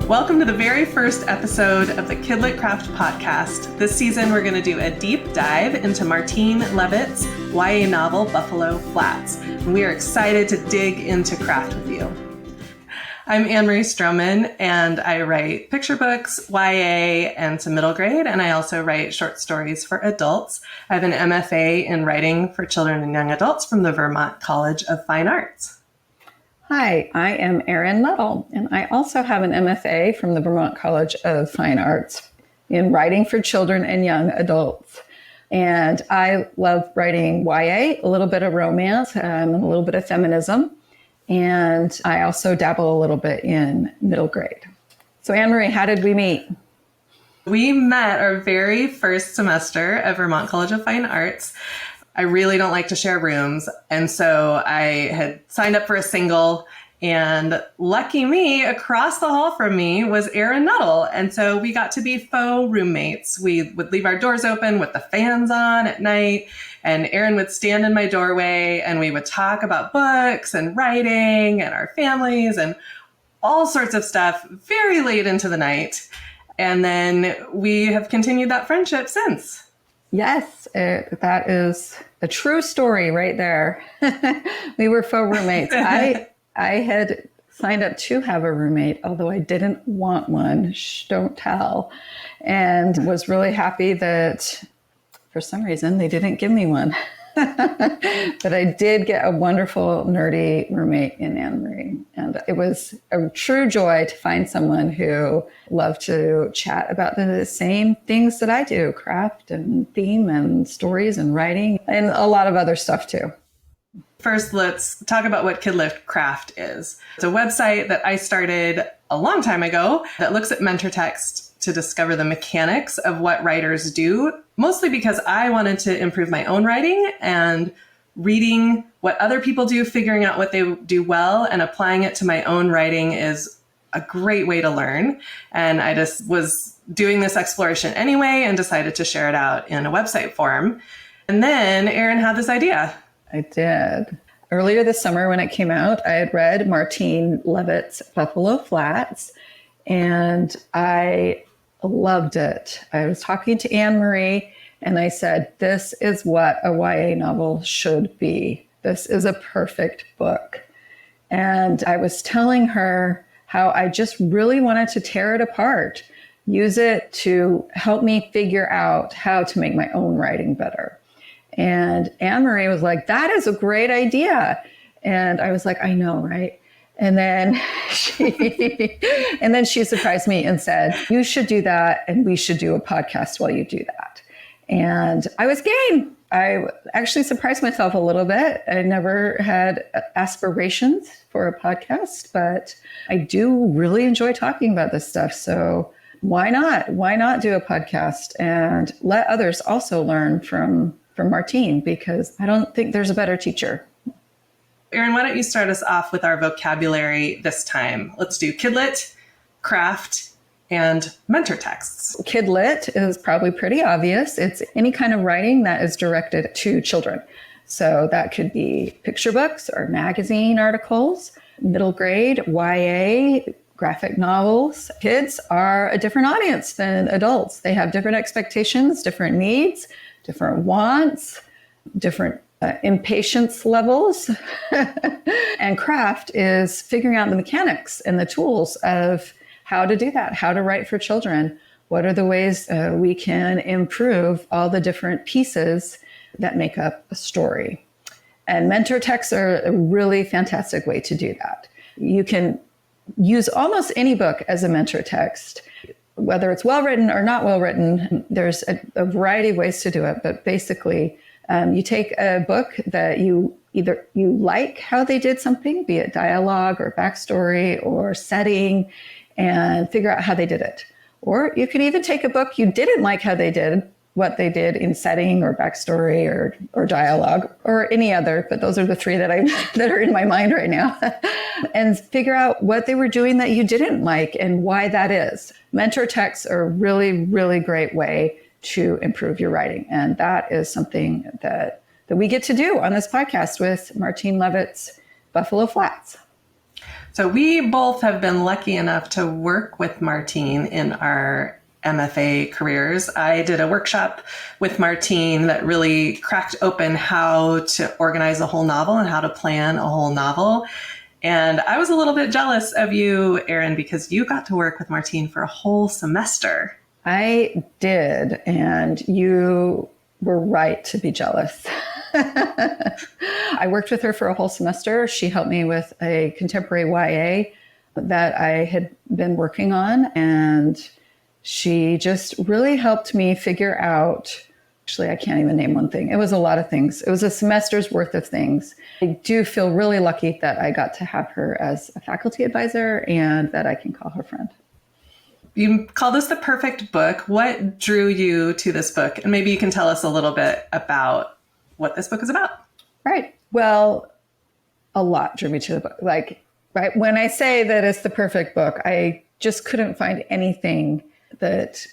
Welcome to the very first episode of the KidLit Craft podcast. This season, we're going to do a deep dive into Martine Leavitt's YA novel, Buffalo Flats. And we are excited to dig into craft with you. I'm Anne-Marie Stroman, and I write picture books, YA, and some middle grade, and I also write short stories for adults. I have an MFA in writing for children and young adults from the Vermont College of Fine Arts. Hi, I am Erin, and I also have an MFA from the Vermont College of Fine Arts in writing for children and young adults. And I love writing YA, a little bit of romance, and a little bit of feminism. And I also dabble a little bit in middle grade. So Anne-Marie, how did we meet? We met our very first semester at Vermont College of Fine Arts. I really don't like to share rooms. And so I had signed up for a single, and lucky me, across the hall from me was Erin Nuttall. And so we got to be faux roommates. We would leave our doors open with the fans on at night, and Erin would stand in my doorway and we would talk about books and writing and our families and all sorts of stuff very late into the night. And then we have continued that friendship since. Yes, that is a true story right there. We were faux roommates. I had signed up to have a roommate, although I didn't want one. Shh, don't tell. And was really happy that for some reason they didn't give me one. But I did get a wonderful nerdy roommate in Anne-Marie. And it was a true joy to find someone who loved to chat about the same things that I do, craft and theme and stories and writing and a lot of other stuff too. First, let's talk about what KidLit Craft is. It's a website that I started a long time ago that looks at mentor text to discover the mechanics of what writers do, mostly because I wanted to improve my own writing, and reading what other people do, figuring out what they do well, and applying it to my own writing is a great way to learn. And I just was doing this exploration anyway and decided to share it out in a website form. And then Erin had this idea. I did. Earlier this summer when it came out, I had read Martine Leavitt's Buffalo Flats, and I loved it. I was talking to Anne-Marie, and I said, this is what a YA novel should be. This is a perfect book. And I was telling her how I just really wanted to tear it apart, use it to help me figure out how to make my own writing better. And Anne-Marie was like, that is a great idea. And I was like, I know, right? And then she surprised me and said, you should do that, and we should do a podcast while you do that. And I was game. I actually surprised myself a little bit. I never had aspirations for a podcast, but I do really enjoy talking about this stuff. So why not? Why not do a podcast and let others also learn from Martine, because I don't think there's a better teacher. Erin, why don't you start us off with our vocabulary this time? Let's do KidLit, craft, and mentor texts. KidLit is probably pretty obvious. It's any kind of writing that is directed to children. So that could be picture books or magazine articles, middle grade, YA, graphic novels. Kids are a different audience than adults. They have different expectations, different needs, different wants, different impatience levels. And craft is figuring out the mechanics and the tools of how to do that, how to write for children. What are the ways we can improve all the different pieces that make up a story? And mentor texts are a really fantastic way to do that. You can use almost any book as a mentor text, whether it's well-written or not well-written. There's a variety of ways to do it, but basically, you take a book that you like how they did something, be it dialogue or backstory or setting, and figure out how they did it. Or you can even take a book you didn't like how they did, what they did in setting or backstory or dialogue or any other, but those are the three that are in my mind right now, and figure out what they were doing that you didn't like and why that is. Mentor texts are a really, really great way to improve your writing. And that is something that we get to do on this podcast with Martine Leavitt's Buffalo Flats. So we both have been lucky enough to work with Martine in our MFA careers. I did a workshop with Martine that really cracked open how to organize a whole novel and how to plan a whole novel. And I was a little bit jealous of you, Erin, because you got to work with Martine for a whole semester. I did, and you were right to be jealous. I worked with her for a whole semester. She helped me with a contemporary YA that I had been working on, and she just really helped me figure out, actually, I can't even name one thing. It was a lot of things. It was a semester's worth of things. I do feel really lucky that I got to have her as a faculty advisor and that I can call her friend. You call this the perfect book. What drew you to this book? And maybe you can tell us a little bit about what this book is about. Right. Well, a lot drew me to the book. Like, right when I say that it's the perfect book, I just couldn't find anything that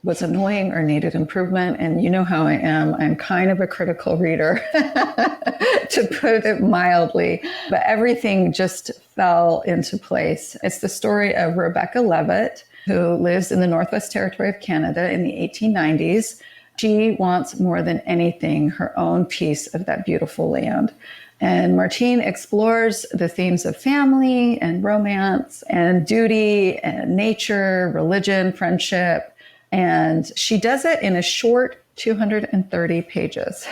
was annoying or needed improvement. And you know how I am. I'm kind of a critical reader, to put it mildly. But everything just fell into place. It's the story of Rebecca Leavitt, who lives in the Northwest Territory of Canada in the 1890s. She wants more than anything her own piece of that beautiful land. And Martine explores the themes of family and romance and duty and nature, religion, friendship. And she does it in a short 230 pages,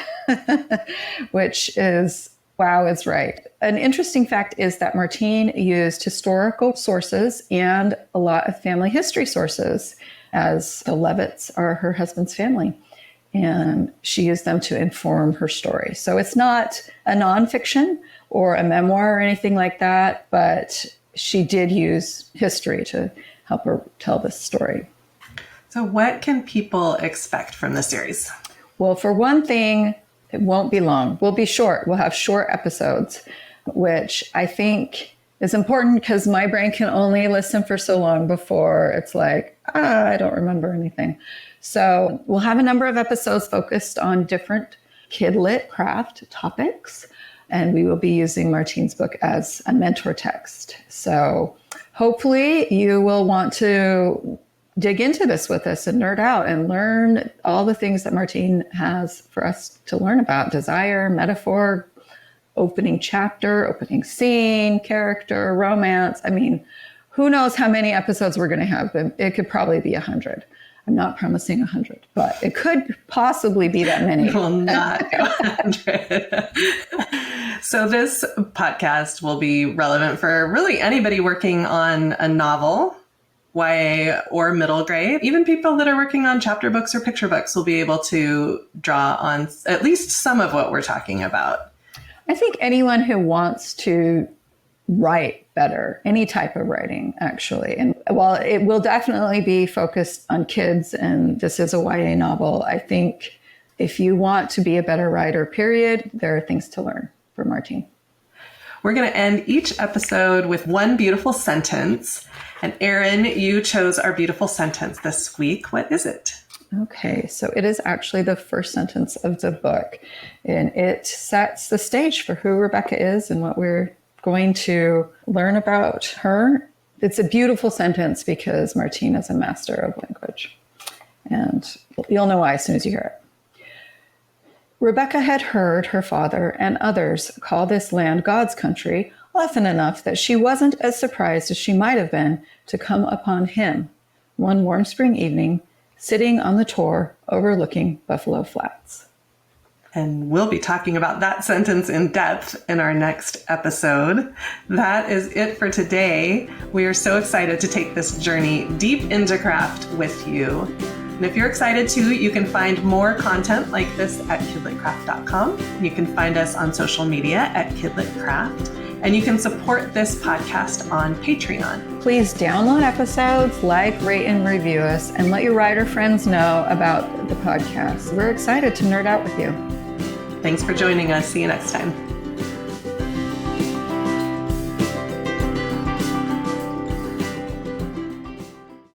which is, wow, is right. An interesting fact is that Martine used historical sources and a lot of family history sources, as the Leavitts are her husband's family. And she used them to inform her story. So it's not a nonfiction or a memoir or anything like that, but she did use history to help her tell this story. So what can people expect from this series? Well, for one thing, it won't be long. We'll be short. We'll have short episodes, which I think is important because my brain can only listen for so long before it's like, I don't remember anything. So we'll have a number of episodes focused on different KidLit Craft topics, and we will be using Martine's book as a mentor text. So hopefully you will want to dig into this with us and nerd out and learn all the things that Martine has for us to learn about: desire, metaphor, opening chapter, opening scene, character, romance. I mean, who knows how many episodes we're going to have, but it could probably be 100. I'm not promising 100, but it could possibly be that many. It will not go 100. So this podcast will be relevant for really anybody working on a novel, YA or middle grade. Even people that are working on chapter books or picture books will be able to draw on at least some of what we're talking about. I think anyone who wants to write better, any type of writing, actually. And while it will definitely be focused on kids, and this is a YA novel, I think if you want to be a better writer, period, there are things to learn from Martine. We're going to end each episode with one beautiful sentence. And Erin, you chose our beautiful sentence this week. What is it? Okay, so it is actually the first sentence of the book, and it sets the stage for who Rebecca is and what we're going to learn about her. It's a beautiful sentence because Martine is a master of language, and you'll know why as soon as you hear it. Rebecca had heard her father and others call this land God's country often enough that she wasn't as surprised as she might have been to come upon him one warm spring evening, sitting on the tor overlooking Buffalo Flats. And we'll be talking about that sentence in depth in our next episode. That is it for today. We are so excited to take this journey deep into craft with you. And if you're excited too, you can find more content like this at kidlitcraft.com. You can find us on social media at KidLit Craft. And you can support this podcast on Patreon. Please download episodes, like, rate, and review us, and let your writer friends know about the podcast. We're excited to nerd out with you. Thanks for joining us. See you next time.